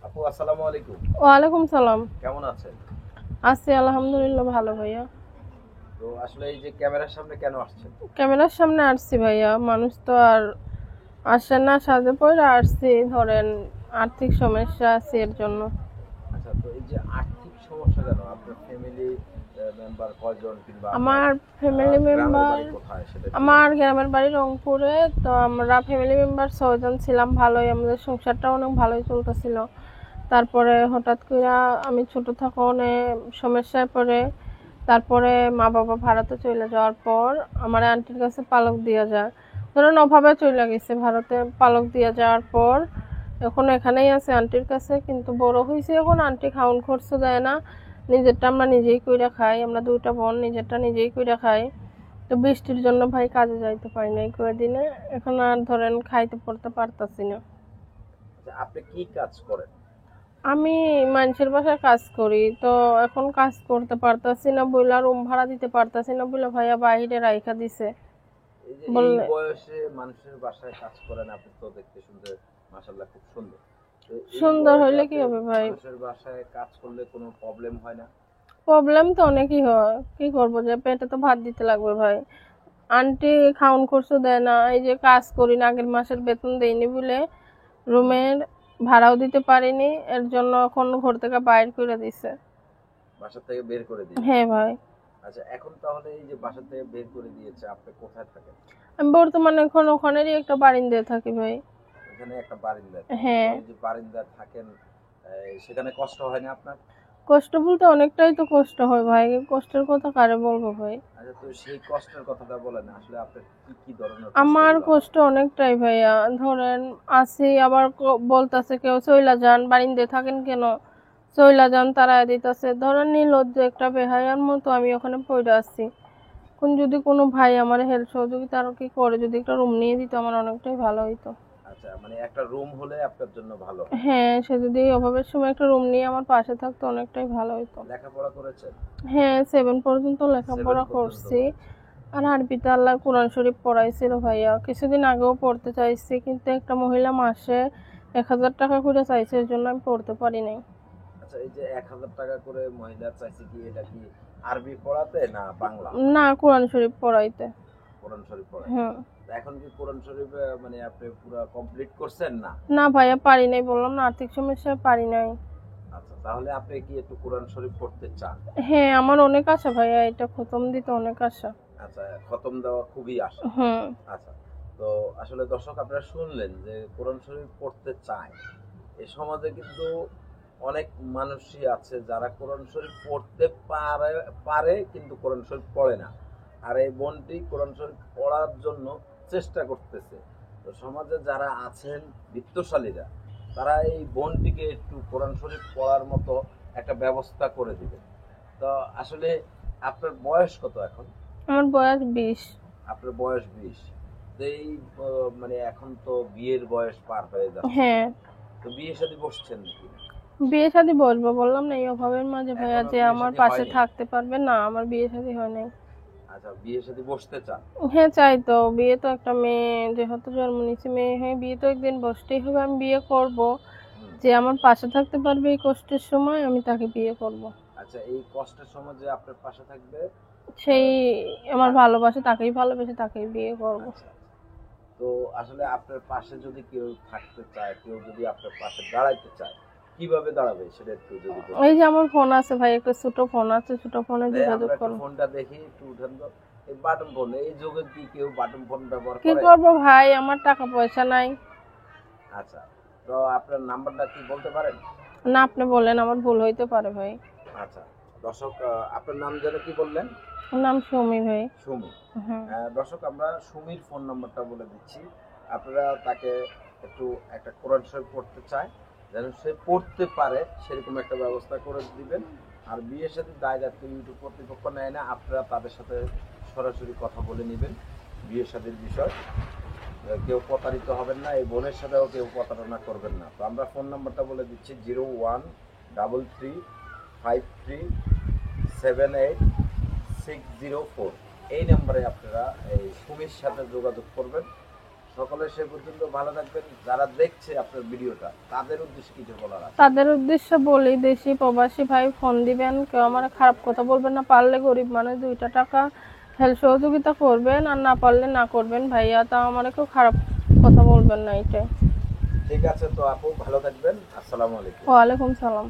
আপু আসসালামু আলাইকুম। ওয়ালাইকুম সালাম। কেমন আছেন? আছি আলহামদুলিল্লাহ, ভালো ভাইয়া। তো আসলে এই যে ক্যামেরার সামনে কেন আসছেন? ক্যামেরার সামনে আসছি ভাইয়া, মানুষ তো আর আসে না, সাজে পড়ে আসছি, ধরেন আর্থিক সমস্যা আছে এর জন্য। আচ্ছা, তো এই যে আর্থিক সমস্যা কেন? আপনার ফ্যামিলি মেম্বার কয়জন, কিংবা আপনার আমার ফ্যামিলি গ্রামের মেম্বার বাড়ি কোথায় সেটা একটু আমার বলবেন। গ্রামের বাড়ি রংপুরে। তো আমরা ফ্যামিলি মেম্বার 6 জন ছিলাম, ভালোই, আমাদের সংসারটা অনেক ভালোই চলতেছিল। তারপরে হঠাৎ করে আমি ছোট থাকা অনেক সমস্যায় পড়ে, তারপরে মা বাবা ভারতে চলে যাওয়ার পর আমার আন্টির কাছে পালক দিয়ে যায়। ধরুন অভাবে চলে গেছে ভারতে, পালক দিয়ে যাওয়ার পর এখন এখানেই আছে আন্টির কাছে, কিন্তু বড় হয়েছে এখন, আন্টি খাউন খরচ দেয় না, নিজেরটা আমরা নিজেই কইরা খাই, আমরা 2টা বোন, নিজেরটা নিজেই কইরা খাই। তো বৃষ্টির জন্য ভাই কাজে যাইতে পারি না এই কয়েকদিনে, এখন আর ধরেন খাইতে পড়তে পারতাছি না। আচ্ছা, আপনি কি কাজ করেন? আমি মানুষের বাসায় কাজ করি, তো এখন কাজ করতে পারতাছি না বইলা, রুম ভাড়া দিতে পারতাছি না বইলা ভাইয়া বাইরে রাইখা দিছে। এই যে এই বললে বয়সে মানুষের বাসায় কাজ করেন, আপনি তো দেখতে শুনতে মাশাআল্লাহ খুব সুন্দর। তো এই সুন্দর বয়সে হইলে কি আপনি হবে ভাই? মানুষের বাসায় কাজ করলে কোনো প্রবলেম হয় না? প্রবলেম তো অনেকই হয়, কি করবো, যে পেটে তো ভাত দিতে লাগবে ভাই। আন্টি খাউন খরচ দেয় না, এই যে কাজ করি না, আগের মাসের বেতন দেয়নি বলে রুমের ভাড়াও দিতে পারিনি, এর জন্য এখন ঘর থেকে বাইর করে দিছে। বাসা থেকে বের করে দিয়েছে? হ্যাঁ ভাই। আচ্ছা, এখন তাহলে এই যে বাসা থেকে বের করে দিয়েছে, আপনি কোথায় থাকেন? আমি বর্তমানে এখন ওখানেরই একটা বারিন্দায় থাকি ভাই। এখানে একটা বারিন্দায় থাকেন? তো হ্যাঁ। এই যে বারিন্দায় থাকেন, সেখানে কষ্ট হয় না আপনার? কষ্ট বলতে অনেকটাই তো কষ্ট হয় ভাই, কষ্টের কথা কারে বলবো ভাই। আচ্ছা, তো সেই কষ্টের কথাটা বলেন, আসলে আপনার কি কি ধরনের আমার কষ্টগুলো হয়? কষ্ট অনেকটাই ভাইয়া, ধরেন আসি আবার বলতাছে কেউ চইলা যান, বারিন্দায় থাকেন কেন, চইলা যান, তারা দিতেছে, ধরেন নির্লজ্জ একটা বেহায়ার মতো আমি ওখানে পড়ে আছি। কোন যদি কোনো ভাই আমার হেল্প সহযোগিতা আরো কি করে, যদি একটা রুম নিয়ে দিত আমার অনেকটাই ভালো হইতো। আচ্ছা, মানে একটা রুম হলে আপনার জন্য ভালো হয়। হ্যাঁ, সে যদি এই অভাবের সময় একটা রুম নিয়ে আমার পাশে থাকতো অনেকটাই ভালো হইতো। লেখাপড়া করেছেন? হ্যাঁ, 7 পর্যন্ত 7 লেখাপড়া পর্যন্ত করছি। করেছেন? আর আরবিতে আল্লাহ কোরআন শরীফ পড়াইছিল ভাইয়া, কিছুদিন আগেও পড়তে চাইছি, কিন্তু একটা মহিলা মাসে 1,000 টাকা করে চাইছে, এর জন্য আমি পড়তে পারি নাই। আচ্ছা, এই যে 1000 টাকা করে মহিলা চাইছে, কি এটা কি আরবি পড়াতে না বাংলা? না, কোরআন শরীফ পড়াইতে। কোরআন শরীফ পড়াইতে? হুম। তো এখন কি কোরআন শরীফ মানে আপনি পুরো কমপ্লিট করছেন না? না ভাইয়া, পারি নাই, বললাম না আর্থিক সমস্যায় পারি নাই। আচ্ছা, তাহলে আপনি কি একটু কোরআন শরীফ পড়তে চান? হ্যাঁ, আমার অনেক আশা ভাইয়া, এটা খতম দিতে অনেক আশা। আচ্ছা, খতম দেওয়া খুবই আশা। হুম। আচ্ছা, তো আসলে দর্শক আপনারা শুনলেন যে কোরআন শরীফ পড়তে চায়। এই সমাজে কিন্তু অনেক মানুষই আছে যারা কোরআন শরীফ পড়তে পারে পারে কিন্তু কোরআন শরীফ পড়ে না। আর এই বোনটি কোরআন শরীফ পড়ার জন্য চেষ্টা করতেছে। তো সমাজে যারা আছেন বিত্তশালীরা, তারা এই বোনটিকে একটু কোরআন শরীফ পড়ার মতো একটা ব্যবস্থা করে দিবে। তো আসলে আপনার বয়স কত এখন? আমার বয়স 20। আপনার বয়স 20। তো এই মানে এখন তো বিয়ের বয়স পার হয়ে যাচ্ছে। হ্যাঁ, তো বিয়ে শাদী বসছেন নাকি? বিয়ে শাদী বসবো, বললাম না এই অভাবের মাঝে ভাইয়া, এখনো যে বিয়ে আমার শাদী পাশে হয়নি? থাকতে পারবে না, আমার বিয়ে শাদী হয় নাই। আচ্ছা, বিয়ে শাদী বসতে চান? হ্যাঁ, চাই তো, বিয়ে তো একটা মেয়ে যেহেতু জন্ম নিয়েছে, মেয়ে হয়ে বিয়ে তো একদিন বসতেই হবে, আমি বিয়ে করব। হুম। যে আমার পাশে থাকতে পারবে এই কষ্টের সময়, আমি তাকে বিয়ে করব। আচ্ছা, এই কষ্টের সময় যে আপনার পাশে থাকবে, সেই আহ, আমার তা- ভালোবাসে, তাকেই ভালোবেসে তাকেই বিয়ে করব। আচ্ছা, আচ্ছা। তো আসলে আপনার পাশে যদি কেউ থাকতে চায়, কেউ যদি আপনার পাশে দাঁড়াইতে চায়, কিভাবে দাঁড়াবে সেটা একটু যদি এই বলতেন। যে আমার ফোন আছে ভাই, একটা ছোট ফোন আছে, ছোট ফোনে যোগাযোগ আমরা একটু করো। ফোনটা দেখি, একটু উঠেন তো। এই বাটন ফোন, এই যুগে কি কেউ বাটন ফোন ব্যবহার কি করে? করব ভাই, আমার টাকা পয়সা নাই। আচ্ছা, তো আপনার নাম্বারটা কি বলতে পারেন? না, আপনি বলেন, আমার ভুল হইতে পারে ভাই। আচ্ছা, দর্শক, আপনার নাম যেন কি বললেন? আমার নাম সৌমি ভাই। সুমি। হুম। দর্শক, আমরা সুমির ফোন নাম্বারটা বলে দিচ্ছি। আপনারা তাকে একটু একটা কোরআন শরীফ পড়তে চায়, যেন সে পড়তে পারে সেরকম একটা ব্যবস্থা করে দিবেন। আর বিয়ের সাথে দায়িত্ব ইউটিউব কর্তৃপক্ষ নেয় না, আপনারা তাদের সাথে সরাসরি কথা বলে নেবেন বিয়ের সাথে বিষয়। কেউ প্রতারিত হবেন না, এই বোনের সাথেও কেউ প্রতারণা করবেন না। তো আমরা ফোন নাম্বারটা বলে দিচ্ছি: 013353780604। এই নাম্বারে আপনারা এই সুমির সাথে যোগাযোগ করবেন। সকলে সে পর্যন্ত ভালো থাকবেন। যারা দেখছে আপনার ভিডিওটা তাদের উদ্দেশ্যে কিছু বলার আছে? তাদের উদ্দেশ্যে বলি, দেশি প্রবাসী ভাই ফোন দিবেন, কেউ আমার খারাপ কথা বলবেন না। পারলে গরিব মানুষ 2টা টাকা হেল্প সহযোগিতা করবেন, আর না পারলে না করবেন ভাইয়া। তা আমার কেউ খারাপ কথা বলবেন না, এটাই। ঠিক আছে, তো আপু ভালো থাকবেন। আসসালামু আলাইকুম। ওয়ালাইকুম সালাম।